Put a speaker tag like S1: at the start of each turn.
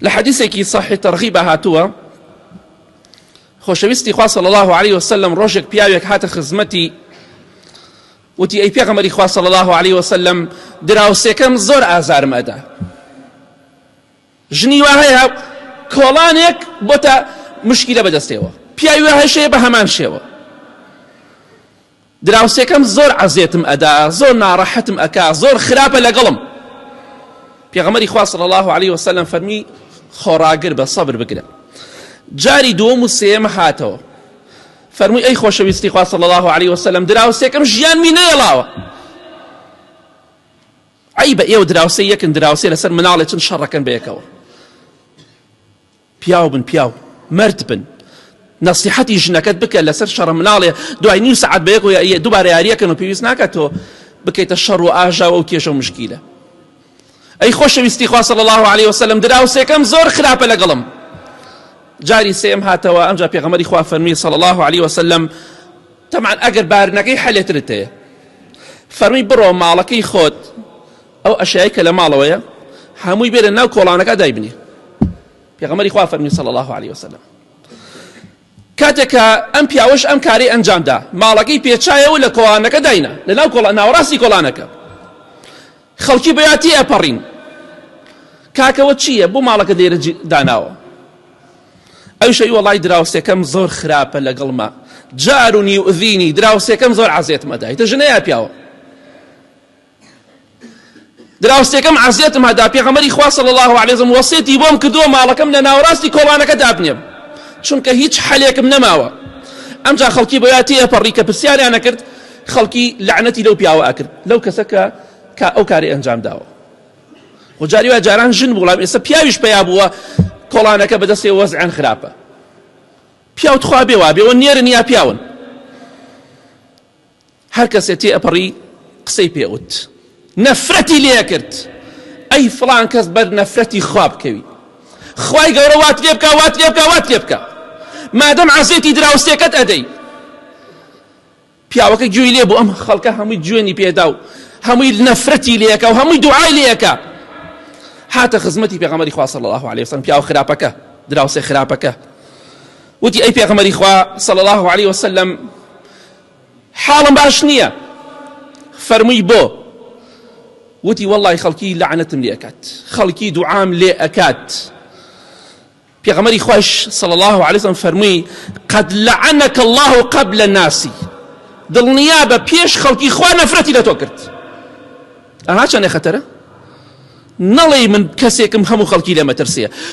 S1: لحديثك صحيح ترغيب هاتوا خوشويستي خوا صلى الله عليه وسلم روجك بياويك هات خزمتي وتي اي پیغمبری خوا صلى الله عليه وسلم دراوسێکەم زۆر ئازارم ئەدا ژنی وا هەیە کۆڵانێک بۆتە مشکیلە بەدەستێەوە پیاوی وا هەشەیە بە هەمان شێوە دراوسێکەم زۆر عەزێتم ئەدا زۆر ناڕەحەتم ئەکا زۆر خراپە لەگەڵم پیغمبری خوا صلى الله عليه وسلم فەرمی خۆڕاگر بە سەبر بگرە جاری دووەم و سێیەم هاتەوە فرمووی ئەی خۆشەویستی خوا صلی الله عليه وسلم دراوسێکم ژیانمی نەیەڵاوە ئەی بە ئێوە دراوسە یەکن دراوسێ لەسەر مناڵێتن شەڕەکەن بەیەکەوە پیاو بن پیاو مرد بن نەسیحەتی ژنەکەت بکە لەسەر شەڕە مناڵێ دوای نیم سەعات بەیەکەوە دووبارە یاریەکەن و پێویست ناکات تۆ بکەیتە شەڕ و ئاژاوە و کێشە و مشکیلە ئەی خۆشەویستی خوا صلی الله عليه وسلم دراوسێکم زۆر خراپە لەگەڵم جاري سيم هاتوا أمجا بيغمري خوا فرمي صلى الله عليه وسلم طبعا أقر بارنكي حليت رتيه فرمي برو مالكي خود أو أشياء لمالوية هموي بير الناو كولانك دايبني بيغمري خوا فرمي صلى الله عليه وسلم كاتك أم بياوش أم كاري أنجام دا مالكي بيتشايا ولا كولانك داينا لناو كولانا وراسي كولانك خلقي بياتي أبرين كاكا وتشيه بو مالك دير داناو أي شيء والله دراوسێکەم زۆر خراپە لەگەڵما جارونی يؤذيني دراوسێکەم زۆر عەزێتم ئەدا هیتە ژنەیە پیاوە دراوسێکەم عەزێتم هەدا پێغەمبەری خوا صلی الله عليه وسلم وەسیەتی بۆم کردووە ماڵەکەم لە ناوەڕاستی کۆڵانەکەدا بنێم چونکە هیچ حەلێکم نەماوە ئەمجا خەڵکی بۆیە تێپەڕی کە پرسیاریان نەکرد خەڵکی لەعنەتی لەو پیاوە ئەکرد لەو کەسە کە ئەو کاری ئەنجام داوە و جاری وا جاران ژن بوو ئێستا پیاویش پێیا بووە کۆڵانەکە بەدەستێ وەزعیان خراپە پیاو تخوا بێوا بێەوە نێرن یا پیاون هەر کەسێ تێئەپەڕی قسەی پێوت نەفرەتی لێ کرد ئەی فڵان کەس بەر نەفرەتی خوا بکەوی خوای گەورە وات لێ بکە وات لێ بکە وات لێ بکە مادەم عەزێتی دراوسێکەت ئەدەی پیاوەکە گوێی لێ بوو ئەم خەڵکە هەمووی گوێنی پێدا و هەمووی نەفرەتی لێەکە و هەمووی دوعای لێەکە هاتە خزمەتی پێغەمبەری خوا صلی الله عليه وسلم پیاو خراپەکە دراوسێ خراپەکە وتی ئەی پێغەمبەری خوا صلی الله عليه وسلم حاڵم باش نییە فەرمووی بۆ وتی والله خەڵکی لعنەتم لێ ئەکات خەڵکی دوعام لێ ئەکات پێغەمبەری خوایش صلی الله عليه وسلم فەرمووی قد لعنك الله قبل الناس دڵنیا بە پێش خەڵکی خوا نەفرەتی لە تۆ کرد ئەها چەندێ خەتەرە نەڵێ من کەسێکم هەموو خەڵکی لێ مەترسیە